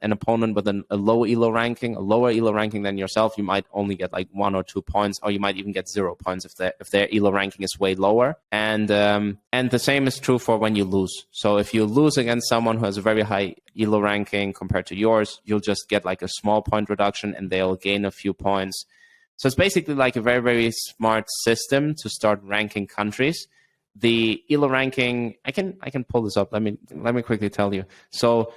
opponent with a lower ELO ranking than yourself, you might only get like 1 or 2 points, or you might even get 0 points if their ELO ranking is way lower. And the same is true for when you lose. So if you lose against someone who has a very high ELO ranking compared to yours, you'll just get like a small point reduction, and they'll gain a few points. So it's basically like a very, very smart system to start ranking countries. The ELO ranking, I can pull this up. Let me quickly tell you. So,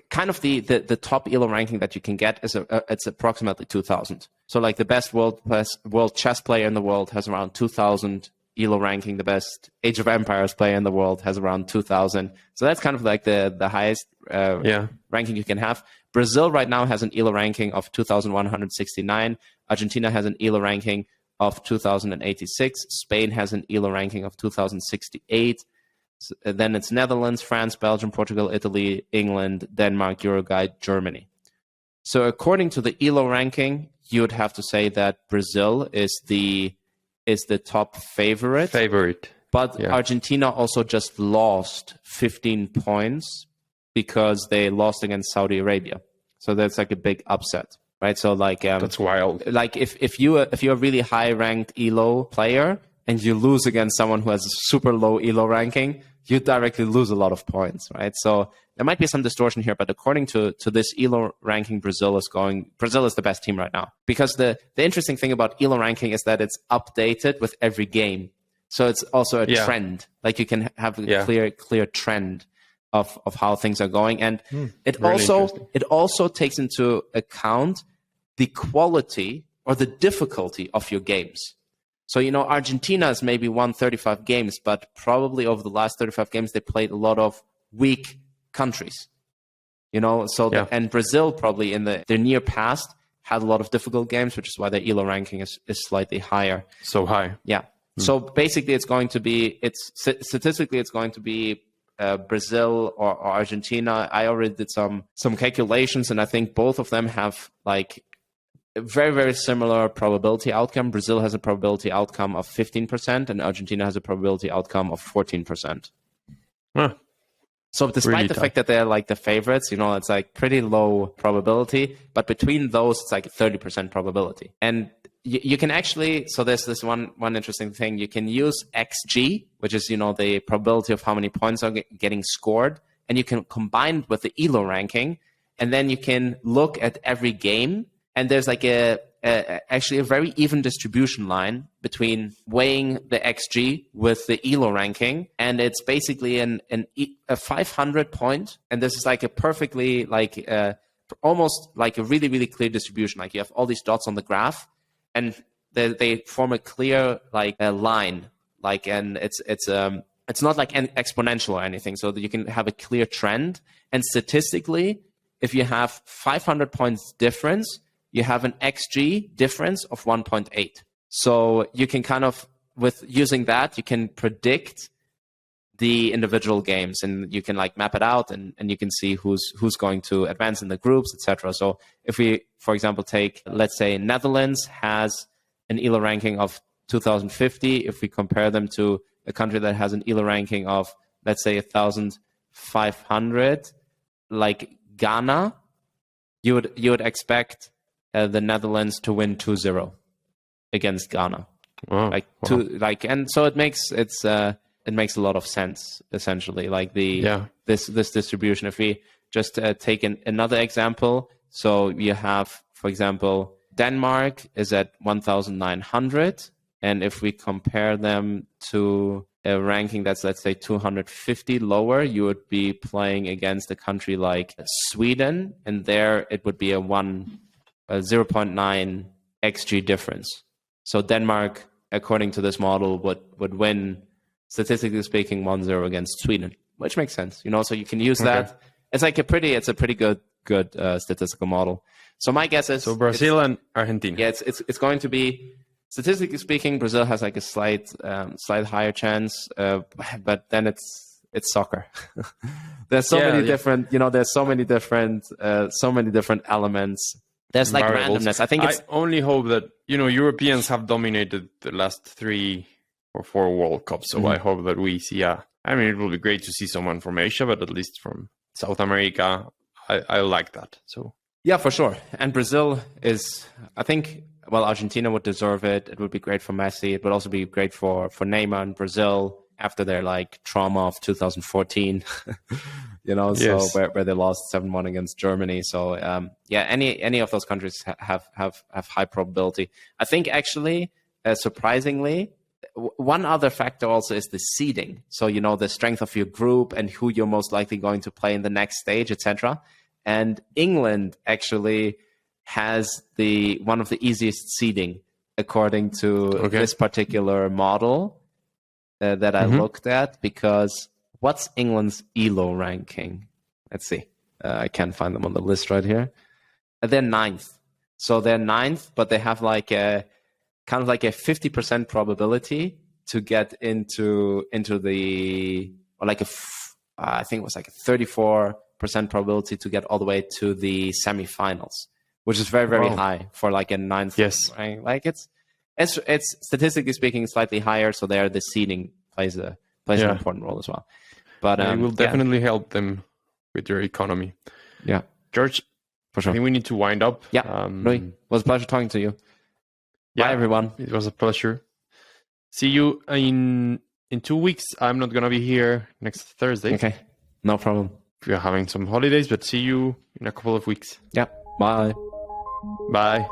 kind of the top ELO ranking that you can get is it's approximately 2,000. So, like the best world chess player in the world has around 2,000 ELO ranking. The best Age of Empires player in the world has around 2,000. So that's kind of like the highest ranking you can have. Brazil right now has an ELO ranking of 2,169. Argentina has an ELO ranking of 2086. Spain has an ELO ranking of 2068. Then it's Netherlands, France, Belgium, Portugal, Italy, England, Denmark, Uruguay, Germany. So according to the ELO ranking, you would have to say that Brazil is the top favorite. But Argentina also just lost 15 points because they lost against Saudi Arabia. So that's like a big upset. Right, so like that's wild. Like if you're a really high ranked ELO player and you lose against someone who has a super low ELO ranking, you directly lose a lot of points, right? So there might be some distortion here, but according to this ELO ranking, Brazil is the best team right now. Because the interesting thing about ELO ranking is that it's updated with every game, so it's also a trend. Like you can have a clear trend of how things are going, and it also takes into account the quality or the difficulty of your games. So Argentina has maybe won 35 games, but probably over the last 35 games they played a lot of weak countries. And Brazil probably in the near past had a lot of difficult games, which is why their ELO ranking is slightly higher. So high. Yeah. So basically, statistically it's going to be Brazil or Argentina. I already did some calculations, and I think both of them have like a very, very similar probability outcome. Brazil has a probability outcome of 15%, and Argentina has a probability outcome of 14%. Huh. So despite the fact that they're like the favorites, it's like pretty low probability, but between those, it's like a 30% probability. And you can actually, so there's this one interesting thing. You can use XG, which is, the probability of how many points are getting scored, and you can combine it with the ELO ranking, and then you can look at every game, and there's like actually a very even distribution line between weighing the XG with the ELO ranking, and it's basically a 500 point, and this is like a perfectly almost like a really, really clear distribution. Like you have all these dots on the graph, and they form a clear a line, and it's not like an exponential or anything, so that you can have a clear trend. And statistically, if you have 500 points difference, you have an XG difference of 1.8. So you can kind of, with using that, you can predict the individual games, and you can like map it out, and you can see who's going to advance in the groups, etc. So if we, for example, take, let's say Netherlands has an ELO ranking of 2050, if we compare them to a country that has an ELO ranking of, let's say, 1500, like Ghana, you would expect the Netherlands to win 2-0 against Ghana. Wow. And so it makes it makes a lot of sense, essentially, like this distribution. If we just take another example, so you have, for example, Denmark is at 1900, and if we compare them to a ranking that's, let's say, 250 lower, you would be playing against a country like Sweden, and there it would be a 0.9 XG difference. So Denmark, according to this model, would win, statistically speaking, 1-0 against Sweden, which makes sense, so you can use that. It's like a pretty good statistical model. So my guess is Brazil and Argentina. Yeah, it's going to be, statistically speaking, Brazil has like a slight higher chance, but then it's soccer. There's so many different, there's so many different elements. There's like variables. Randomness. I only hope that Europeans have dominated the last 3 or 4 World Cups, so I hope that we see it will be great to see someone from Asia, but at least from South America, I like that. So yeah, for sure. And Brazil is, I think, well, Argentina would deserve it. It would be great for Messi. It would also be great for Neymar and Brazil after their like trauma of 2014, Yes. So where they lost 7-1 against Germany. So any of those countries have high probability. I think actually, surprisingly, one other factor also is the seeding. So the strength of your group and who you're most likely going to play in the next stage, etc. And England actually has one of the easiest seeding according to this particular model that I looked at, because what's England's ELO ranking? Let's see. I can't find them on the list right here. They're 9th. So they're 9th, but they have like a kind of like a 50% probability to get into the, or like I think it was like a 34% probability to get all the way to the semifinals, which is very, very high for like a 9th. Yes. Right? Like it's statistically speaking slightly higher, so there the seeding plays an important role as well. But it will definitely help them with their economy. Yeah, George, for sure. I think we need to wind up. Yeah, Louis, it was a pleasure talking to you. Bye, everyone. It was a pleasure. See you in 2 weeks. I'm not gonna be here next Thursday. Okay, no problem. If you're having some holidays, but see you in a couple of weeks. Yeah, bye. Bye.